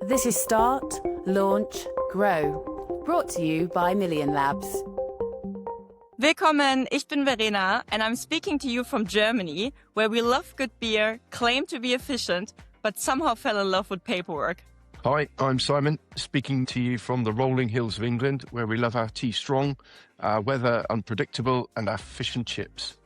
This is Start, Launch, Grow, brought to you by Million Labs. Willkommen, ich bin Verena and I'm speaking to you from Germany, where we love good beer, claim to be efficient, but somehow fell in love with paperwork. Hi, I'm Simon, speaking to you from the rolling hills of England, where we love our tea strong, our weather unpredictable, and our fish and chips.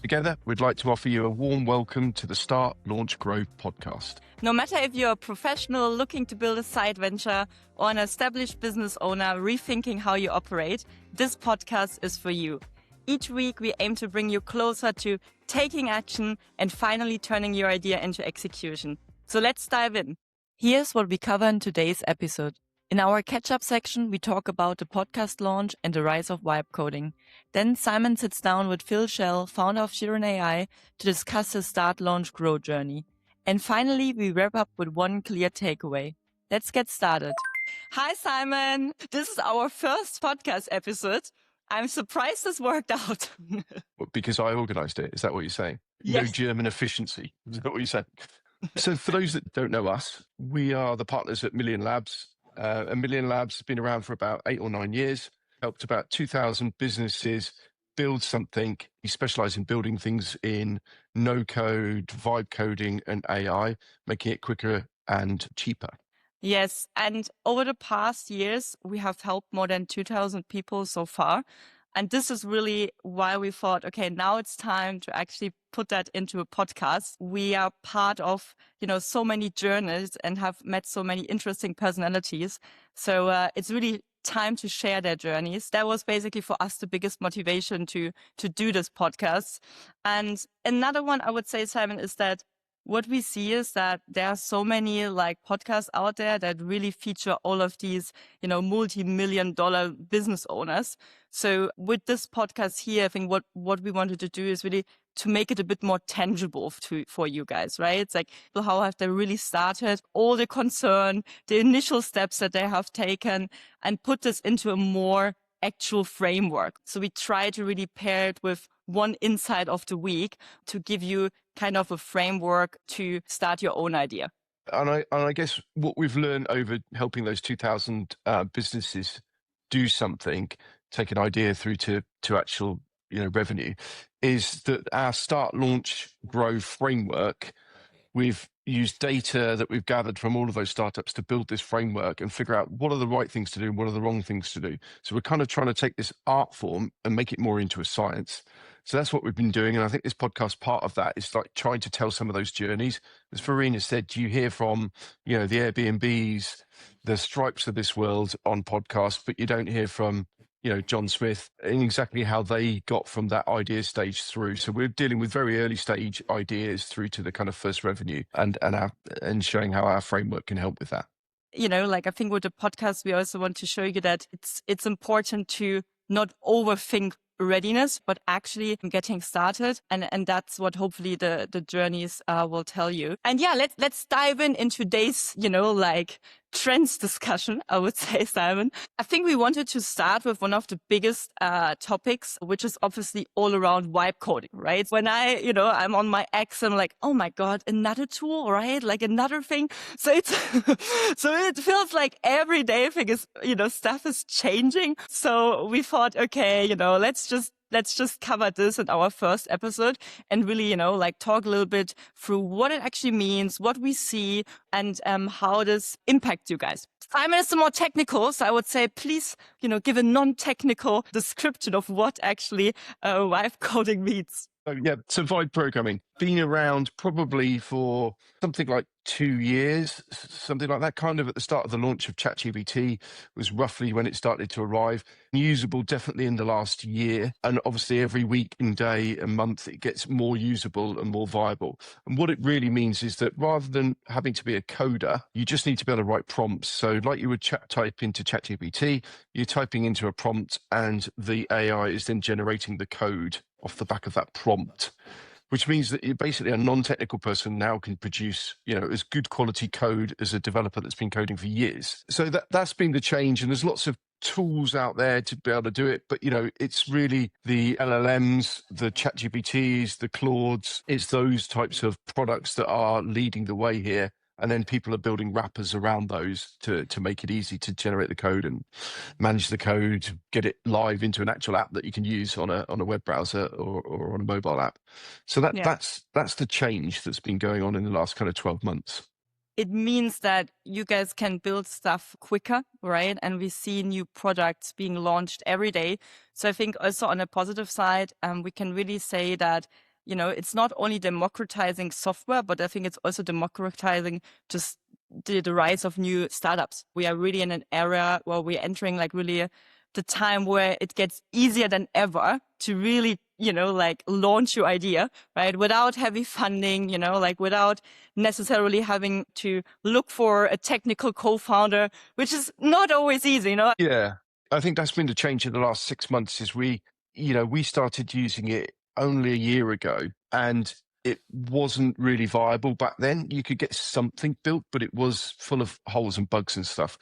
Together, we'd like to offer you a warm welcome to the Start, Launch, Grow podcast. No matter if you're a professional looking to build a side venture or an established business owner rethinking how you operate, this podcast is for you. Each week, we aim to bring you closer to taking action and finally turning your idea into execution. So let's dive in. Here's what we cover in today's episode. In our catch-up section, we talk about the podcast launch and the rise of vibe coding. Then Simon sits down with Phil Schell, founder of Verena AI, to discuss his start, launch, grow journey. And finally, we wrap up with one clear takeaway. Let's get started. Hi, Simon. This is our first podcast episode. I'm surprised this worked out. Because I organised it, is that what you're saying? Yes. No German efficiency, is that what you're saying? So for those that don't know us, we are the partners at Million Labs. And Million Labs has been around for about 8 or 9 years, helped about 2,000 businesses build something. We specialize in building things in no code, vibe coding, and AI, making it quicker and cheaper. Yes, and over the past years, we have helped more than 2,000 people so far. And this is really why we thought, okay, now it's time to actually put that into a podcast. We are part of, so many journeys and have met so many interesting personalities. So it's really time to share their journeys. That was basically for us the biggest motivation to do this podcast. And another one I would say, Simon, is that what we see is that there are so many podcasts out there that really feature all of these, multi-million-dollar business owners. So with this podcast here, I think what we wanted to do is really to make it a bit more tangible for you guys, right? It's like, how have they really started, all the concern, the initial steps that they have taken, and put this into a more actual framework. So we try to really pair it with one insight of the week to give you kind of a framework to start your own idea. And I guess what we've learned over helping those 2,000 businesses do something, take an idea through to actual revenue, is that our start, launch, grow framework, we've used data that we've gathered from all of those startups to build this framework and figure out what are the right things to do and what are the wrong things to do. So we're kind of trying to take this art form and make it more into a science. So that's what we've been doing. And I think this podcast, part of that is like trying to tell some of those journeys. As Verena said, you hear from, the Airbnbs, the Stripes of this world on podcasts, but you don't hear from, John Smith and exactly how they got from that idea stage through. So we're dealing with very early stage ideas through to the kind of first revenue and showing how our framework can help with that. I think with the podcast, we also want to show you that it's important to not overthink readiness, but actually getting started. And that's what hopefully the journeys will tell you. And yeah, let's dive in today's, trends discussion, I would say, Simon. I think we wanted to start with one of the biggest topics, which is obviously all around vibe coding, right? When I'm on my X, I'm like, oh my God, another tool, right? Like another thing. So it's, so it feels like every day I think is, stuff is changing. So we thought, okay, let's just cover this in our first episode and really, talk a little bit through what it actually means, what we see, and how this impacts you guys. Simon is the more technical, so I would say, please, give a non-technical description of what actually vibe coding means. So vibe programming, been around probably for something like 2 years, something like that, kind of at the start of the launch of ChatGPT was roughly when it started to arrive. Usable definitely in the last year. And obviously every week and day and month, it gets more usable and more viable. And what it really means is that rather than having to be a coder, you just need to be able to write prompts. So like you would type into ChatGPT, you're typing into a prompt and the AI is then generating the code off the back of that prompt, which means that you're basically a non-technical person now can produce, as good quality code as a developer that's been coding for years. So that's been the change. And there's lots of tools out there to be able to do it. But, it's really the LLMs, the ChatGPTs, the Claudes, it's those types of products that are leading the way here. And then people are building wrappers around those to make it easy to generate the code and manage the code, get it live into an actual app that you can use on a web browser or on a mobile app. So Yeah. that's the change that's been going on in the last kind of 12 months. It means that you guys can build stuff quicker, right? And we see new products being launched every day. So I think also on a positive side, we can really say that, it's not only democratizing software, but I think it's also democratizing just the rise of new startups. We are really in an era where we're entering like really the time where it gets easier than ever to really, like launch your idea, right? Without heavy funding, like without necessarily having to look for a technical co-founder, which is not always easy, Yeah, I think that's been the change in the last 6 months is we started using it only a year ago and it wasn't really viable back then. You could get something built, but it was full of holes and bugs and stuff.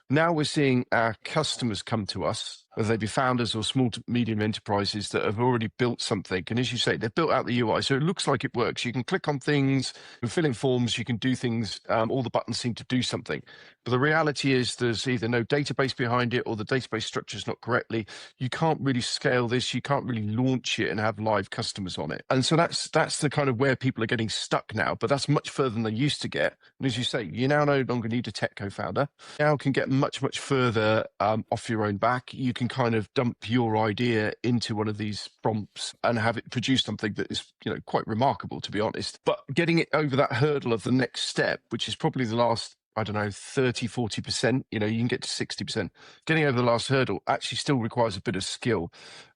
Now we're seeing our customers come to us, whether they be founders or small to medium enterprises that have already built something. And as you say, they've built out the UI, so it looks like it works. You can click on things, you can fill in forms, you can do things. All the buttons seem to do something. But the reality is there's either no database behind it or the database structure is not correctly. You can't really scale this. You can't really launch it and have live customers on it. And so that's the kind of where people are getting stuck now, but that's much further than they used to get. And as you say, you now no longer need a tech co-founder. Now can get much further off your own back. You can kind of dump your idea into one of these prompts and have it produce something that is, quite remarkable, to be honest. But getting it over that hurdle of the next step, which is probably the last, 30, 40%, you can get to 60%. Getting over the last hurdle actually still requires a bit of skill.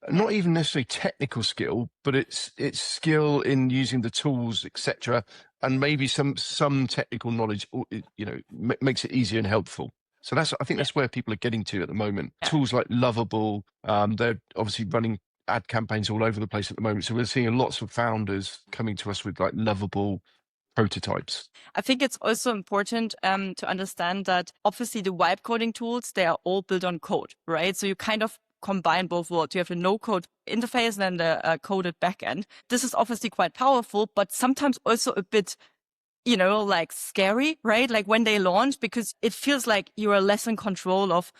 Not even necessarily technical skill, but it's skill in using the tools, etc. And maybe some technical knowledge, makes it easier and helpful. So I think that's where people are getting to at the moment. Yeah. Tools like Lovable, they're obviously running ad campaigns all over the place at the moment. So we're seeing lots of founders coming to us with like Lovable prototypes. I think it's also important to understand that obviously the vibe coding tools, they are all built on code, right? So you kind of combine both worlds. You have a no-code interface and then the coded backend. This is obviously quite powerful, but sometimes also a bit like scary, right? Like when they launch, because it feels like you are less in control of,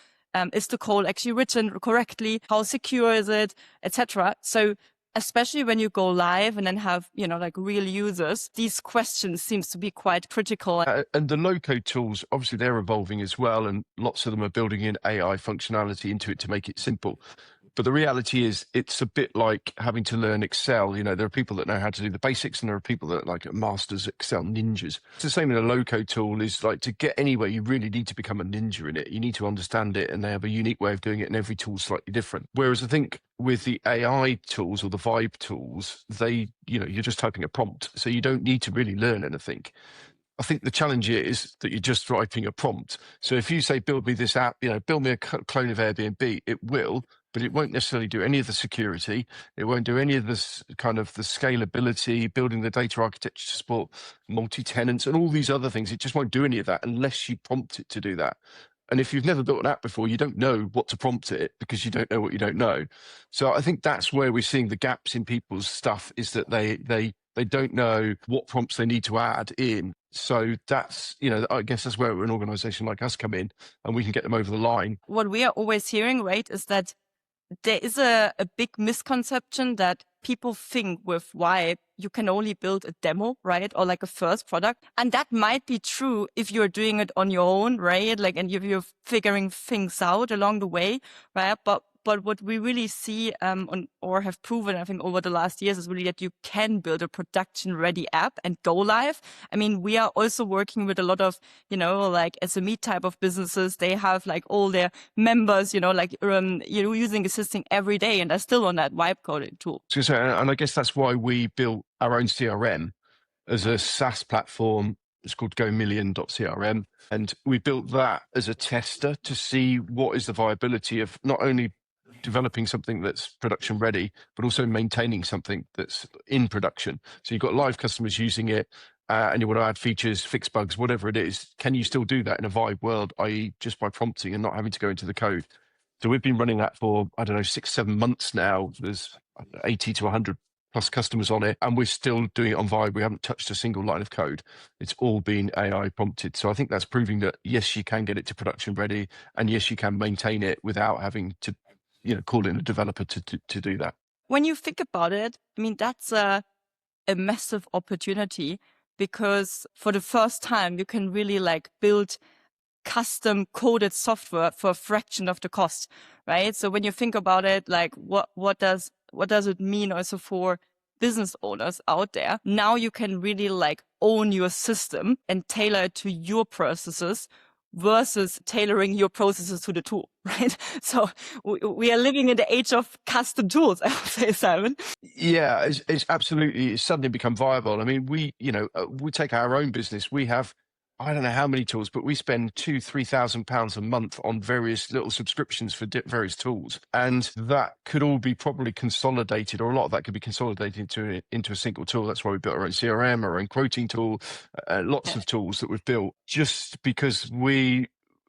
is the code actually written correctly? How secure is it, etc. So especially when you go live and then have, like real users, these questions seems to be quite critical. And the low-code tools, obviously they're evolving as well. And lots of them are building in AI functionality into it to make it simple. But the reality is it's a bit like having to learn Excel. There are people that know how to do the basics and there are people that are like masters Excel ninjas. It's the same in a low-code tool. Is like to get anywhere, you really need to become a ninja in it. You need to understand it and they have a unique way of doing it and every tool's slightly different. Whereas I think with the AI tools or the vibe tools, you're just typing a prompt. So you don't need to really learn anything. I think the challenge is that you're just writing a prompt. So if you say, build me this app, build me a clone of Airbnb, it will, but it won't necessarily do any of the security. It won't do any of this kind of the scalability, building the data architecture to support multi-tenants and all these other things. It just won't do any of that unless you prompt it to do that. And if you've never built an app before, you don't know what to prompt it because you don't know what you don't know. So I think that's where we're seeing the gaps in people's stuff is that they don't know what prompts they need to add in. So that's, I guess that's where an organization like us come in and we can get them over the line. What we are always hearing, right, is that there is a big misconception that people think with why you can only build a demo, right? Or like a first product. And that might be true if you're doing it on your own, right? Like, and you're figuring things out along the way, right? But what we really see or have proven, I think, over the last years is really that you can build a production-ready app and go live. I mean, we are also working with a lot of, like SME type of businesses. They have like all their members, using Assisting every day, and they're still on that vibe coding tool. And I guess that's why we built our own CRM as a SaaS platform. It's called GoMillion.crm. And we built that as a tester to see what is the viability of not only developing something that's production ready, but also maintaining something that's in production. So you've got live customers using it and you want to add features, fix bugs, whatever it is. Can you still do that in a vibe world, i.e. just by prompting and not having to go into the code? So we've been running that for, 6-7 months now. There's 80 to 100 plus customers on it, and we're still doing it on Vibe. We haven't touched a single line of code. It's all been AI prompted. So I think that's proving that, yes, you can get it to production ready, and yes, you can maintain it without having to, call in a developer to do that. When you think about it, I mean, that's a massive opportunity, because for the first time, you can really like build custom coded software for a fraction of the cost, right? So when you think about it, like what does it mean also for business owners out there? Now you can really like own your system and tailor it to your processes versus tailoring your processes to the tool, right? So we are living in the age of custom tools, I would say, Simon. Yeah, it's suddenly become viable. I mean, we take our own business. We have, I don't know how many tools, but we spend £2,000-3,000 a month on various little subscriptions for various tools, and that could all be probably consolidated, or a lot of that could be consolidated into a single tool. That's why we built our own CRM, our own quoting tool, lots of tools that we've built, just because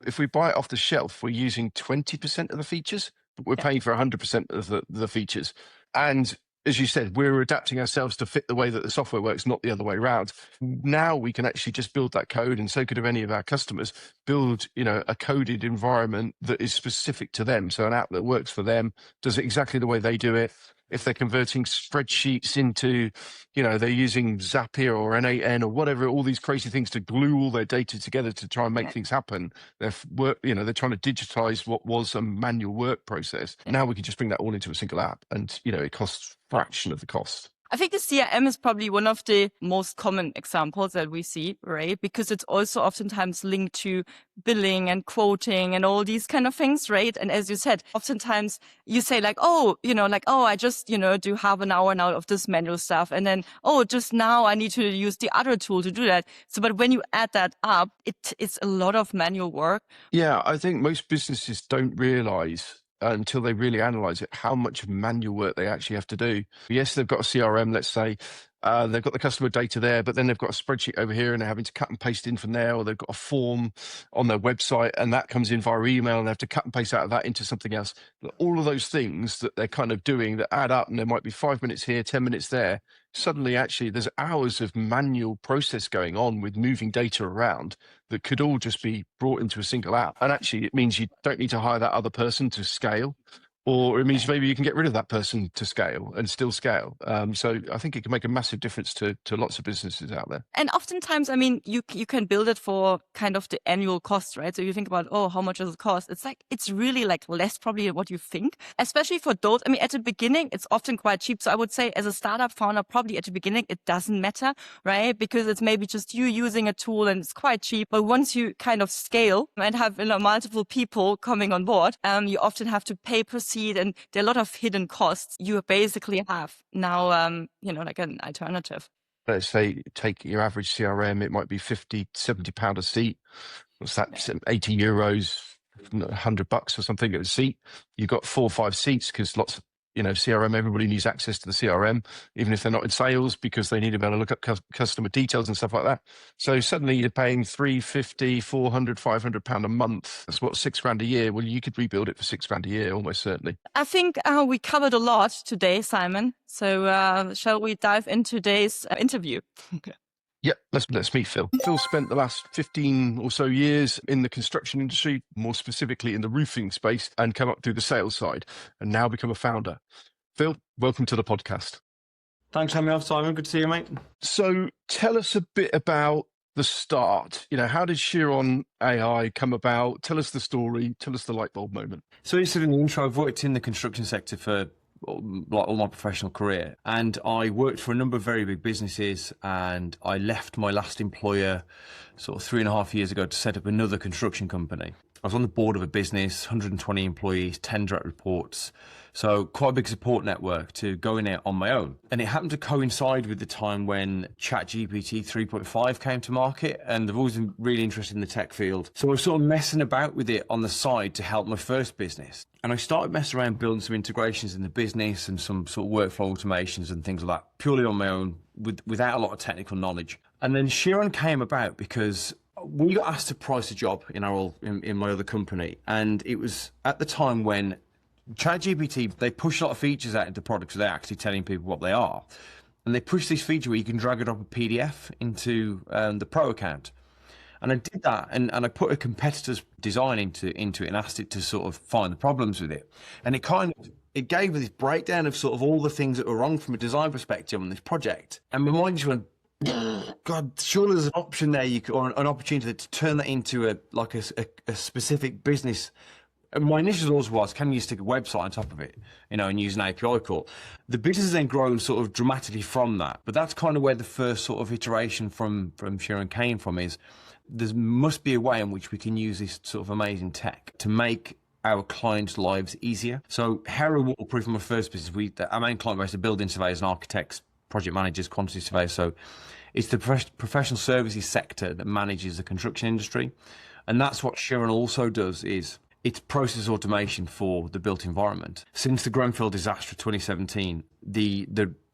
if we buy it off the shelf, we're using 20% of the features, but we're paying for 100% of the features. And as you said, we're adapting ourselves to fit the way that the software works, not the other way around. Now we can actually just build that code, and so could have any of our customers build, a coded environment that is specific to them. So an app that works for them, does it exactly the way they do it. If they're converting spreadsheets into, they're using Zapier or N8N or whatever, all these crazy things to glue all their data together to try and make things happen. They're trying to digitize what was a manual work process. Now we can just bring that all into a single app, and, it costs a fraction of the cost. I think the CRM is probably one of the most common examples that we see, right? Because it's also oftentimes linked to billing and quoting and all these kind of things, right? And as you said, oftentimes you say like, I just, do half an hour now of this manual stuff. And then, just now I need to use the other tool to do that. So, but when you add that up, it's a lot of manual work. Yeah, I think most businesses don't realize until they really analyze it, how much manual work they actually have to do. Yes, they've got a CRM, let's say, they've got the customer data there, but then they've got a spreadsheet over here and they're having to cut and paste in from there, or they've got a form on their website and that comes in via email and they have to cut and paste out of that into something else. All of those things that they're kind of doing that add up, and there might be 5 minutes here, 10 minutes there. Suddenly, actually, there's hours of manual process going on with moving data around that could all just be brought into a single app. And actually, it means you don't need to hire that other person to scale, or it means maybe you can get rid of that person to scale and still scale. So I think it can make a massive difference to lots of businesses out there. And oftentimes, I mean, you can build it for kind of the annual cost, right? So you think about, how much does it cost? It's really like less probably than what you think, especially for those. I mean, at the beginning, it's often quite cheap. So I would say as a startup founder, probably at the beginning, it doesn't matter, right? Because it's maybe just you using a tool and it's quite cheap. But once you kind of scale and have multiple people coming on board, you often have to pay per seat, and there are a lot of hidden costs you basically have now, like an alternative. Let's say take your average CRM, it might be £50-70 a seat. What's that? €80, $100 or something at a seat. You've got 4 or 5 seats because lots of CRM, everybody needs access to the CRM, even if they're not in sales, because they need to be able to look up customer details and stuff like that. So suddenly you're paying £350, £400, £500 a month. That's what, £6,000 a year. Well, you could rebuild it for £6,000 a year, almost certainly. I think we covered a lot today, Simon. So shall we dive into today's interview? Yeah, let's meet Phil. Phil spent the last 15 or so years in the construction industry, more specifically in the roofing space, and come up through the sales side and now become a founder. Phil, welcome to the podcast. Thanks for having me on, Simon. Good to see you, mate. So tell us a bit about the start. How did Chiron AI come about? Tell us the story. Tell us the light bulb moment. So you said in the intro, I've worked in the construction sector for all my professional career, and I worked for a number of very big businesses, and I left my last employer sort of 3.5 years ago to set up another construction company. I was on the board of a business, 120 employees, 10 direct reports, so quite a big support network to go in there on my own. And it happened to coincide with the time when ChatGPT 3.5 came to market, and I've always been really interested in the tech field. So I was sort of messing about with it on the side to help my first business. And I started messing around building some integrations in the business and some sort of workflow automations and things like that, purely on my own, without a lot of technical knowledge. And then Chiron came about because we got asked to price a job in my other company, and it was at the time when ChatGPT, they push a lot of features out into products without actually telling people what they are. And they push this feature where you can drag and drop a PDF into the Pro account. And I did that, and I put a competitor's design into it and asked it to sort of find the problems with it. And it gave me this breakdown of sort of all the things that were wrong from a design perspective on this project. And my mind just went, God, surely there's an option there or an opportunity to turn that into a specific business. And my initial thought was, can you stick a website on top of it, and use an API call? The business has then grown sort of dramatically from that. But that's kind of where the first sort of iteration from Sharon came from is there must be a way in which we can use this sort of amazing tech to make our clients' lives easier. So Hera Waterproof, my first business, our main client base are building surveyors and architects, project managers, quantity surveyors. So it's the professional services sector that manages the construction industry. And that's what Sharon also does is it's process automation for the built environment. Since the Grenfell disaster of 2017, the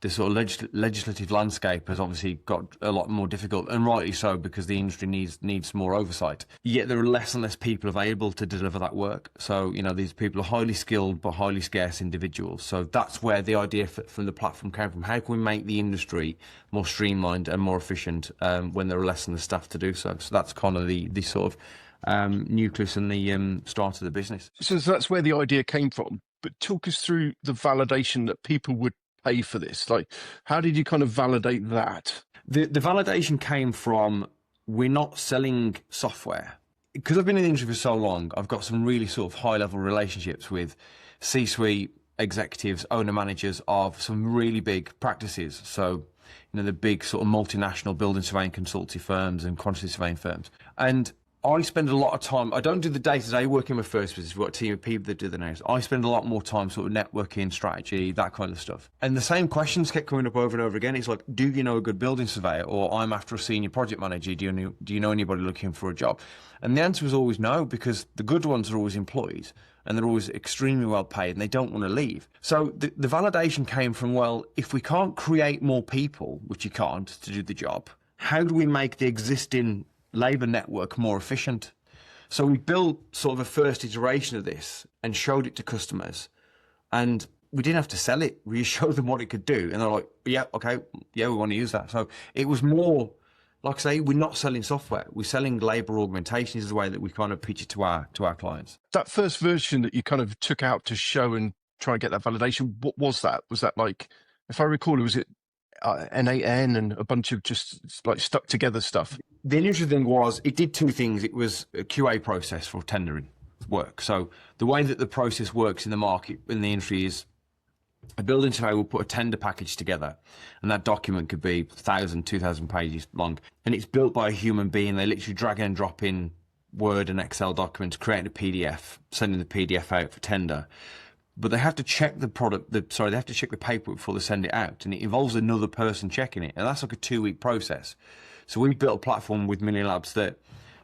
sort of legislative landscape has obviously got a lot more difficult, and rightly so, because the industry needs more oversight. Yet there are less and less people available to deliver that work. So, these people are highly skilled but highly scarce individuals. So that's where the idea from the platform came from. How can we make the industry more streamlined and more efficient when there are less than the staff to do so? So that's kind of the sort of nucleus and the start of the business. So that's where the idea came from. But talk us through the validation that people would pay for this. Like, how did you kind of validate that? The validation came from, we're not selling software. Because I've been in the industry for so long, I've got some really sort of high-level relationships with C-suite executives, owner managers of some really big practices. So, the big sort of multinational building surveying consultancy firms and quantity surveying firms. And I spend a lot of time, I don't do the day-to-day work in my first business. We've got a team of people that do the names. I spend a lot more time sort of networking, strategy, that kind of stuff. And the same questions kept coming up over and over again. It's like, do you know a good building surveyor? Or I'm after a senior project manager. Do you know anybody looking for a job? And the answer was always no, because the good ones are always employed and they're always extremely well paid and they don't want to leave. So the validation came from, well, if we can't create more people, which you can't, to do the job, how do we make the existing labour network more efficient? So we built sort of a first iteration of this and showed it to customers, and we didn't have to sell it. We just showed them what it could do, and they're like, yeah, okay, yeah, we want to use that. So it was more, like I say, we're not selling software, we're selling labour augmentation is the way that we kind of pitch it to our clients. That first version that you kind of took out to show and try and get that validation, what was that? Was that like, if I recall, was it N8N and a bunch of just like stuck together stuff? The interesting thing was it did two things. It was a QA process for tendering work. So the way that the process works in the market, in the industry, is a building surveyor will put a tender package together, and that document could be 1,000, 2,000 pages long, and it's built by a human being. They literally drag and drop in Word and Excel documents, creating a PDF, sending the PDF out for tender. But they have to check the they have to check the paperwork before they send it out, and it involves another person checking it, and that's like a 2-week process. So we built a platform with Million Labs that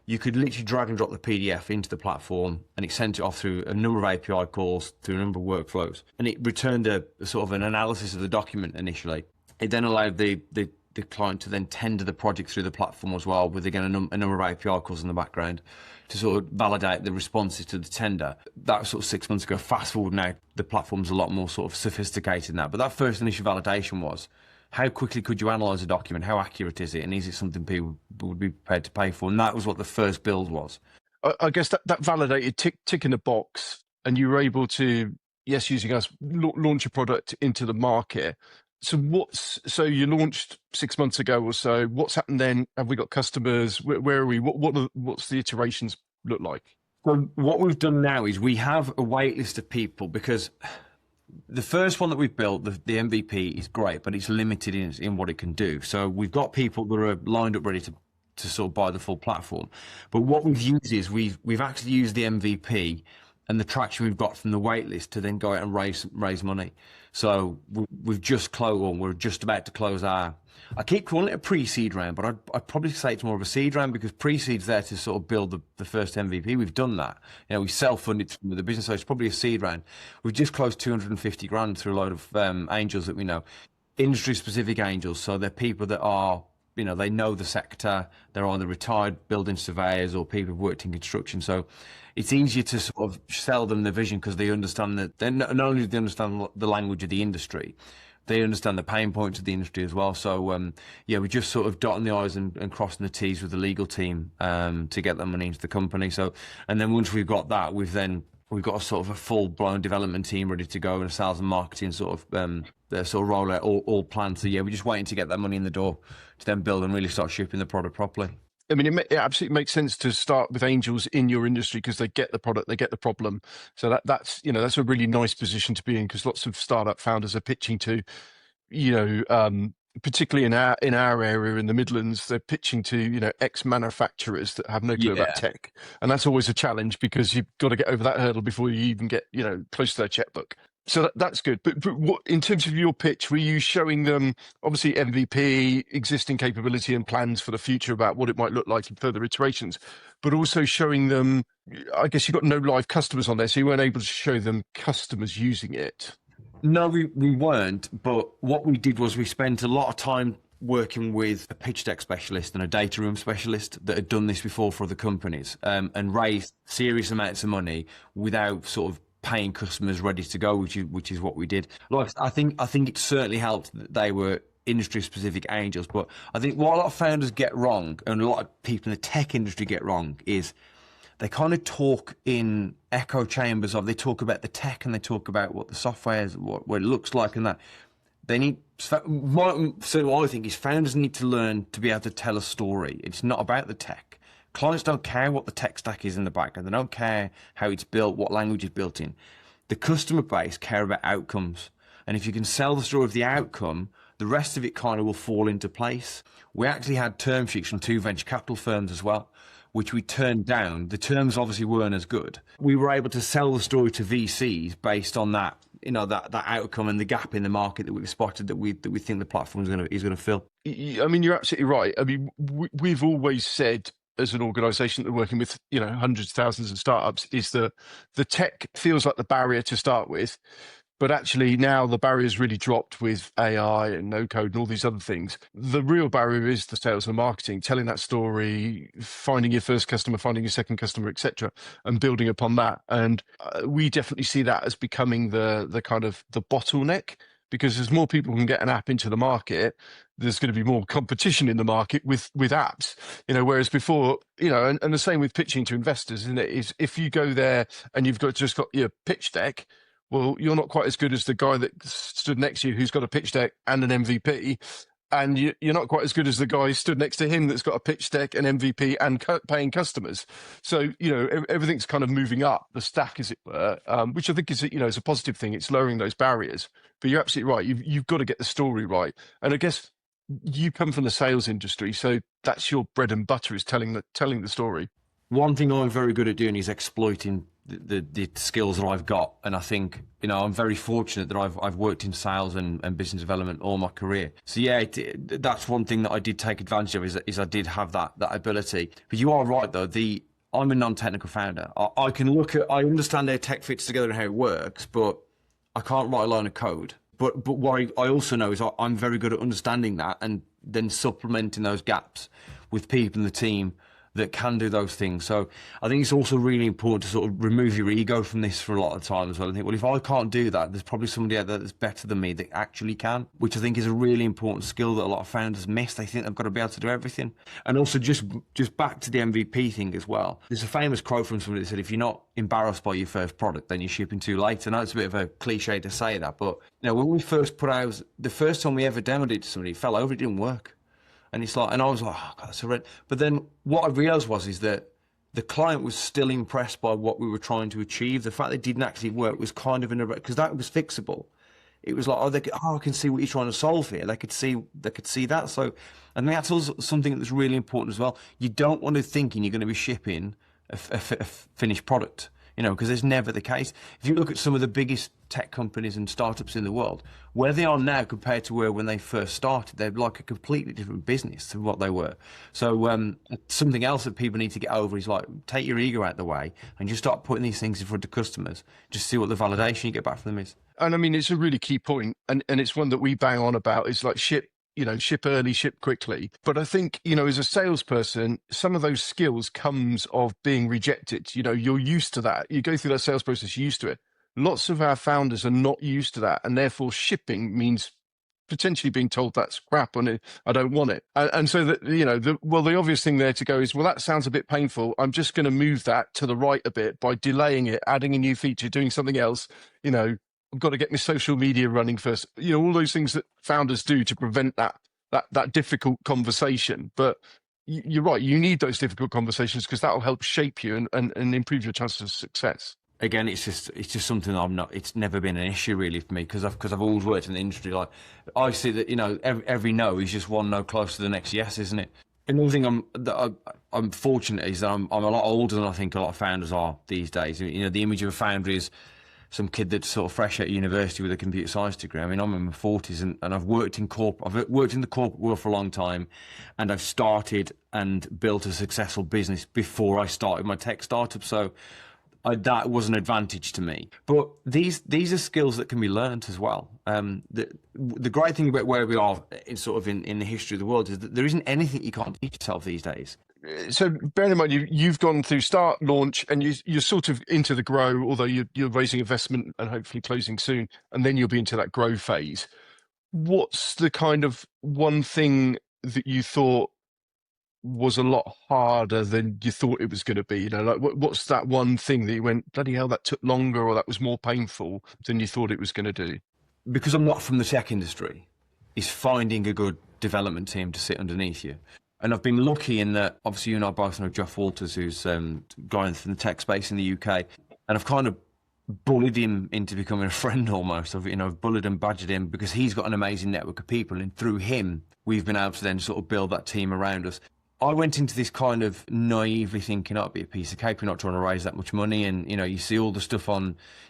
you could literally drag and drop the PDF into the platform, and it sent it off through a number of API calls, through a number of workflows, and it returned a sort of an analysis of the document initially. It then allowed the client to then tender the project through the platform as well, with again a number of API calls in the background to sort of validate the responses to the tender. That was sort of 6 months ago. Fast forward now, the platform's a lot more sort of sophisticated than that. But that first initial validation was, how quickly could you analyse a document? How accurate is it? And is it something people would be prepared to pay for? And that was what the first build was. I guess that validated tick in the box, and you were able to, yes, using us, launch a product into the market. So you launched 6 months ago or so. What's happened then? Have we got customers? Where are we? What's the iterations look like? Well, what we've done now is we have a wait list of people, because the first one that we've built, the MVP, is great, but it's limited in what it can do. So we've got people that are lined up ready to sort of buy the full platform. But what we've used is we've actually used the MVP and the traction we've got from the wait list to then go out and raise money. So we're just about to close our, I keep calling it a pre-seed round, but I'd probably say it's more of a seed round, because pre-seed's there to sort of build the first MVP. We've done that. We self-funded through the business, so it's probably a seed round. We've just closed 250 grand through a load of angels that we know, industry-specific angels. So they're people that are they know the sector. They're either retired building surveyors or people who've worked in construction. So it's easier to sort of sell them the vision because they understand that. They not only do they understand the language of the industry, they understand the pain points of the industry as well. So we're just sort of dotting the I's and crossing the T's with the legal team to get that money into the company. So, and then once we've got that, we've got a sort of a full-blown development team ready to go and a sales and marketing sort of roll out all planned. So we're just waiting to get that money in the door to then build and really start shipping the product properly. I mean, it absolutely makes sense to start with angels in your industry because they get the product, they get the problem. So that's a really nice position to be in because lots of startup founders are pitching to, particularly in our area in the Midlands, they're pitching to, ex-manufacturers that have no clue about tech. And that's always a challenge because you've got to get over that hurdle before you even get, close to their checkbook. So that's good. But what, in terms of your pitch, were you showing them, obviously, MVP, existing capability and plans for the future about what it might look like in further iterations, but also showing them, I guess you've got no live customers on there, so you weren't able to show them customers using it? No, we weren't. But what we did was we spent a lot of time working with a pitch deck specialist and a data room specialist that had done this before for other companies and raised serious amounts of money without sort of paying customers ready to go, which is what we did. Like, I think it certainly helped that they were industry-specific angels. But I think what a lot of founders get wrong, and a lot of people in the tech industry get wrong, is they kind of talk in echo chambers of, they talk about the tech and they talk about what the software is, what it looks like, and that. They need, so what I think is founders need to learn to be able to tell a story. It's not about the tech. Clients don't care what the tech stack is in the back, and they don't care how it's built, what language is built in. The customer base care about outcomes. And if you can sell the story of the outcome, the rest of it kind of will fall into place. We actually had term sheets from 2 venture capital firms as well, which we turned down. The terms obviously weren't as good. We were able to sell the story to VCs based on that, that outcome and the gap in the market that we've spotted that we think the platform is going to fill. I mean, you're absolutely right. I mean, we've always said, as an organisation that are working with hundreds of thousands of startups, is that the tech feels like the barrier to start with, but actually now the barrier's really dropped with AI and no code and all these other things. The real barrier is the sales and marketing, telling that story, finding your first customer, finding your second customer, etc., and building upon that. And we definitely see that as becoming the kind of the bottleneck. Because as more people can get an app into the market, there's going to be more competition in the market with apps, whereas before, and the same with pitching to investors, isn't it? Is if you go there and you've just got your pitch deck, well, you're not quite as good as the guy that stood next to you who's got a pitch deck and an MVP. And you're not quite as good as the guy who stood next to him that's got a pitch deck, an MVP, and paying customers. So, everything's kind of moving up the stack, as it were, which I think is, is a positive thing. It's lowering those barriers. But you're absolutely right. You've got to get the story right. And I guess you come from the sales industry, so that's your bread and butter, is telling the story. One thing I'm very good at doing is exploiting the skills that I've got, and I think I'm very fortunate that I've worked in sales and business development all my career. So that's one thing that I did take advantage of is I did have that ability. But you are right though. I'm a non-technical founder. I understand how tech fits together and how it works, but I can't write a line of code. But what I also know is I'm very good at understanding that and then supplementing those gaps with people in the team that can do those things. So I think it's also really important to sort of remove your ego from this for a lot of time as well. I think, well, if I can't do that, there's probably somebody out there that's better than me that actually can, which I think is a really important skill that a lot of founders miss. They think they've got to be able to do everything. And also just back to the MVP thing as well. There's a famous quote from somebody that said, if you're not embarrassed by your first product, then you're shipping too late. I know it's a bit of a cliche to say that, but when we first put out, the first time we ever demoed it to somebody, it fell over, it didn't work. And it's like, and I was like, oh God, that's horrendous. But then what I realized is that the client was still impressed by what we were trying to achieve. The fact that it didn't actually work was kind of because that was fixable. It was like, I can see what you're trying to solve here. They could see that. So, and that's also something that's really important as well. You don't want to thinking you're going to be shipping a finished product, because it's never the case. If you look at some of the biggest tech companies and startups in the world, where they are now compared to when they first started, they're like a completely different business to what they were. So something else that people need to get over is like, take your ego out of the way and just start putting these things in front of customers. Just see what the validation you get back from them is. And I mean, it's a really key point, and it's one that we bang on about. Is like ship ship early, ship quickly. But I think, as a salesperson, some of those skills comes of being rejected. You're used to that. You go through that sales process, you're used to it. Lots of our founders are not used to that. And therefore shipping means potentially being told that's crap and I don't want it. And so that, the obvious thing there to go is, well, that sounds a bit painful. I'm just going to move that to the right a bit by delaying it, adding a new feature, doing something else. I've got to get my social media running first. All those things that founders do to prevent that difficult conversation. But you're right. You need those difficult conversations because that will help shape you and improve your chances of success. Again, it's just something it's never been an issue really for me because I've always worked in the industry. Like I see that, every no is just one no close to the next yes, isn't it? Another thing I'm fortunate is that I'm a lot older than I think a lot of founders are these days. The image of a founder is some kid that's sort of fresh out of university with a computer science degree. I mean, I'm in my 40s and I've worked in I've worked in the corporate world for a long time, and I've started and built a successful business before I started my tech startup. So that was an advantage to me. But these are skills that can be learnt as well. The great thing about where we are in the history of the world is that there isn't anything you can't teach yourself these days. So bear in mind, you've gone through start, launch, and you're sort of into the grow, although you're raising investment and hopefully closing soon, and then you'll be into that grow phase. What's the kind of one thing that you thought was a lot harder than you thought it was going to be? What's that one thing that you went, bloody hell, that took longer or that was more painful than you thought it was going to do? Because I'm not from the tech industry, is finding a good development team to sit underneath you. And I've been lucky in that, obviously you and I both know Jeff Walters, who's going from the tech space in the UK, and I've kind of bullied him into becoming a friend almost. I've bullied and badgered him because he's got an amazing network of people, and through him, we've been able to then sort of build that team around us. I went into this kind of naively thinking, it'll be a piece of cake. We're not trying to raise that much money. And, you see all the stuff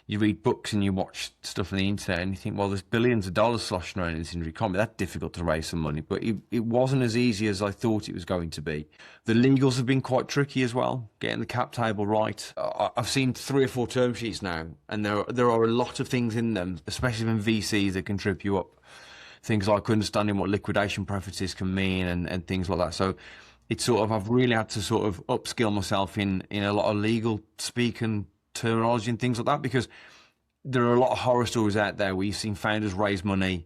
you read books and you watch stuff on the internet and you think, well, there's billions of dollars sloshing around in this industry. It can't be that difficult to raise some money. But it wasn't as easy as I thought it was going to be. The legals have been quite tricky as well, getting the cap table right. I've seen 3 or 4 term sheets now, and there are a lot of things in them, especially from VCs, that can trip you up. Things like understanding what liquidation preferences can mean and things like that. So it's I've really had to sort of upskill myself in a lot of legal speak and terminology and things like that, because there are a lot of horror stories out there where you've seen founders raise money,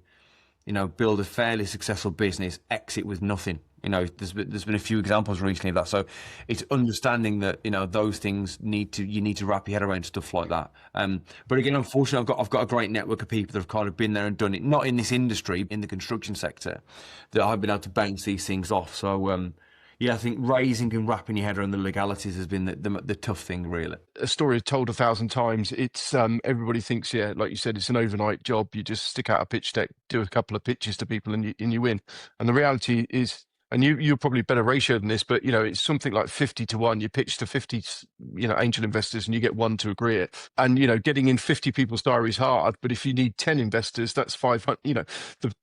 build a fairly successful business, exit with nothing. There's been a few examples recently of that. So it's understanding that, those things you need to wrap your head around stuff like that. But again, unfortunately, I've got a great network of people that have kind of been there and done it, not in this industry, in the construction sector, that I've been able to bounce these things off. So, yeah, I think raising and wrapping your head around the legalities has been the tough thing, really. A story told 1,000 times. It's everybody thinks, yeah, like you said, it's an overnight job. You just stick out a pitch deck, do a couple of pitches to people, and you win. And the reality is, and you're probably better ratio than this, but it's something like 50-1. You pitch to 50, angel investors, and you get 1 to agree it. And getting in 50 people's diary is hard, but if you need 10 investors, that's 500.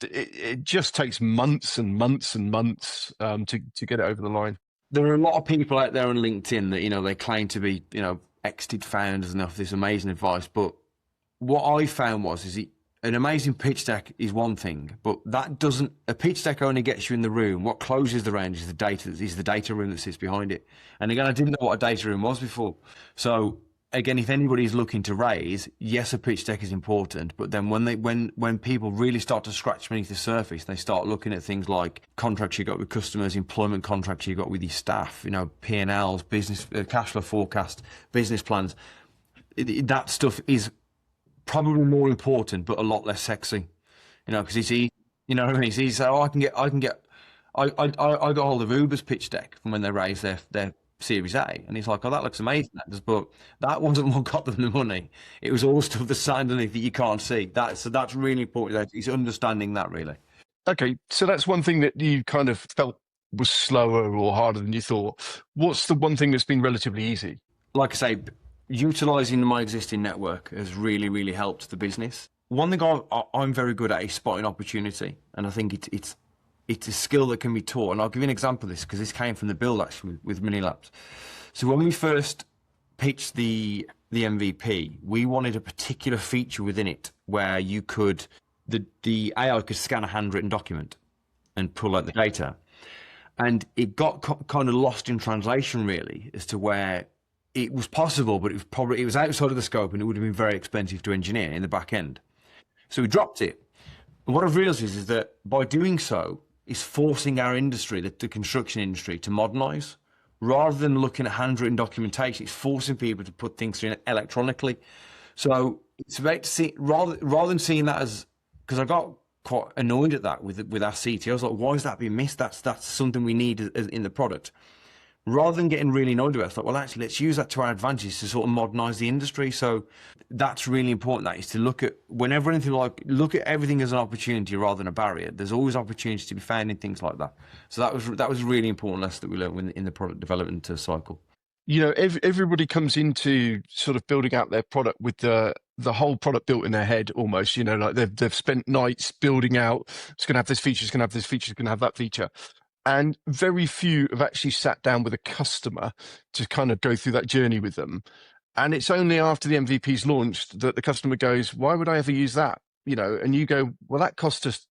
It just takes months and months and months to get it over the line. There are a lot of people out there on LinkedIn that they claim to be exited founders and have this amazing advice, but what I found is an amazing pitch deck is one thing, but a pitch deck only gets you in the room. What closes the round is the data room that sits behind it. And again, I didn't know what a data room was before. So again, if anybody's looking to raise, yes, a pitch deck is important, but then when people really start to scratch beneath the surface, they start looking at things like contracts you got with customers, employment contracts you got with your staff, P&Ls, business cash flow forecast, business plans. That stuff is probably more important, but a lot less sexy, because it's easy. You know what I mean? It's easy. So I got hold of Uber's pitch deck from when they raised their Series A, and he's like, oh, that looks amazing, but that wasn't what got them the money. It was all stuff that's signed underneath that you can't see. That's really important. It's understanding that, really. Okay, so that's one thing that you kind of felt was slower or harder than you thought. What's the one thing that's been relatively easy? Like I say, utilising my existing network has really, really helped the business. One thing I'm very good at is spotting opportunity, and I think it's a skill that can be taught. And I'll give you an example of this, because this came from the build actually with Mini Labs. So when we first pitched the MVP, we wanted a particular feature within it where the AI could scan a handwritten document. and pull out the data. And it got kind of lost in translation, really, as to where it was possible, but it was outside of the scope, and it would have been very expensive to engineer in the back end. So we dropped it. And what I've realised is that by doing so, it's forcing our industry, the construction industry, to modernise. Rather than looking at handwritten documentation, it's forcing people to put things through electronically. So it's about to see, rather than seeing that as, because I got quite annoyed at that with our CTO. I was like, why is that being missed? That's something we need in the product. Rather than getting really annoyed about it, I thought, well, actually, let's use that to our advantage to sort of modernise the industry. So that's really important. That is to look at look at everything as an opportunity rather than a barrier. There's always opportunities to be found in things like that. So that was a really important lesson that we learned in the product development cycle. You know, everybody comes into sort of building out their product with the whole product built in their head almost, you know, like they've spent nights building out, it's going to have this feature, it's going to have this feature, it's going to have that feature. And very few have actually sat down with a customer to kind of go through that journey with them. And it's only after the MVP's launched that the customer goes, why would I ever use that? You know, and you go, well, that cost us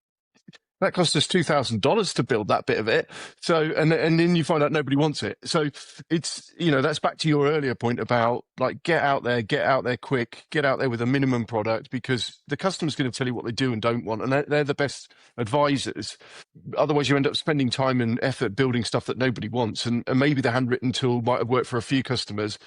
$2,000 to build that bit of it. So, and then you find out nobody wants it. So it's, you know, that's back to your earlier point about like, get out there quick, get out there with a minimum product, because the customer's going to tell you what they do and don't want. And they're the best advisors. Otherwise you end up spending time and effort building stuff that nobody wants. And maybe the handwritten tool might have worked for a few customers,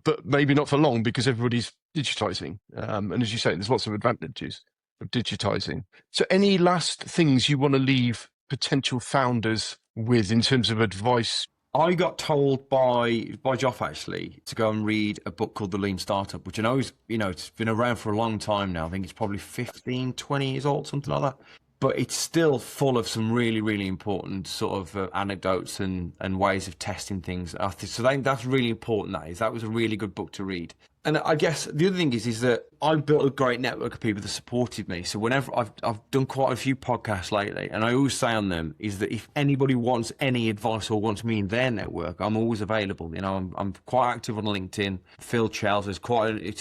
but maybe not for long because everybody's digitizing. And as you say, there's lots of advantages of digitizing. So any last things you want to leave potential founders with in terms of advice? I got told by Joff actually to go and read a book called The Lean Startup, which I know is, you know, it's been around for a long time now. I think it's probably 15, 20 years old, something like that. But it's still full of some really, really important sort of anecdotes and ways of testing things. So I think that's really important. That was a really good book to read. And I guess the other thing is that I've built a great network of people that supported me. So whenever I've done quite a few podcasts lately, and I always say on them is that if anybody wants any advice or wants me in their network, I'm always available. You know, I'm quite active on LinkedIn. Phil Chels is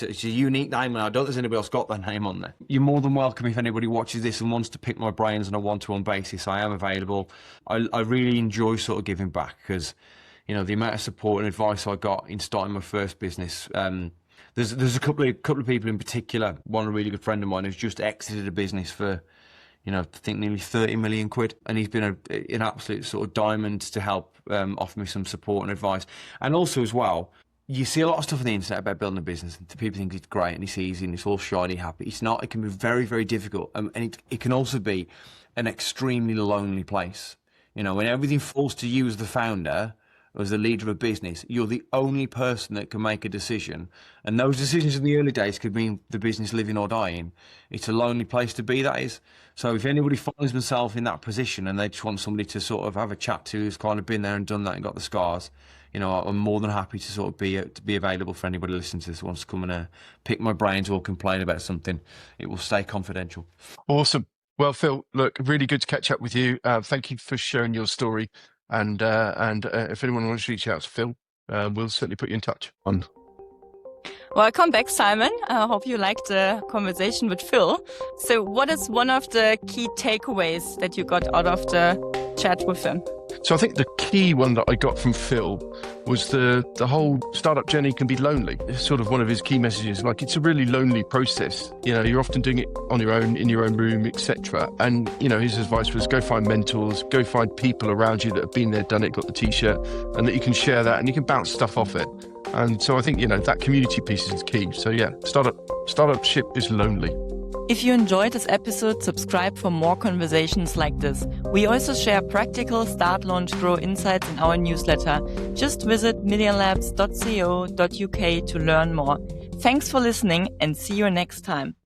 it's a unique name, and I don't think there's anybody else got that name on there. You're more than welcome if anybody watches this and wants to pick my brains on a one-to-one basis. I am available. I really enjoy sort of giving back because, you know, the amount of support and advice I got in starting my first business. There's a couple of people in particular. One, a really good friend of mine, who's just exited a business for, you know, I think nearly 30 million quid, and he's been an absolute sort of diamond to help offer me some support and advice. And also as well, you see a lot of stuff on the internet about building a business, and people think it's great and it's easy and it's all shiny, happy. It's not. It can be very, very difficult, and it can also be an extremely lonely place. You know, when everything falls to you as the founder, as the leader of a business, you're the only person that can make a decision. And those decisions in the early days could mean the business living or dying. It's a lonely place to be, that is. So if anybody finds themselves in that position and they just want somebody to sort of have a chat to who's kind of been there and done that and got the scars, you know, I'm more than happy to sort of be available for anybody listening to this who wants to come and pick my brains or complain about something. It will stay confidential. Awesome. Well, Phil, look, really good to catch up with you. Thank you for sharing your story. And if anyone wants to reach out to Phil, we'll certainly put you in touch. Welcome back, Simon. I hope you liked the conversation with Phil. So what is one of the key takeaways that you got out of the chat with him? So I think the key one that I got from Phil was the whole startup journey can be lonely. It's sort of one of his key messages. Like, it's a really lonely process. You know, you're often doing it on your own, in your own room, etc. And, you know, his advice was go find mentors, go find people around you that have been there, done it, got the t-shirt, and that you can share that and you can bounce stuff off it. And so I think, you know, that community piece is key. So yeah, startup ship is lonely. If you enjoyed this episode, subscribe for more conversations like this. We also share practical start, launch, grow insights in our newsletter. Just visit millionlabs.co.uk to learn more. Thanks for listening and see you next time.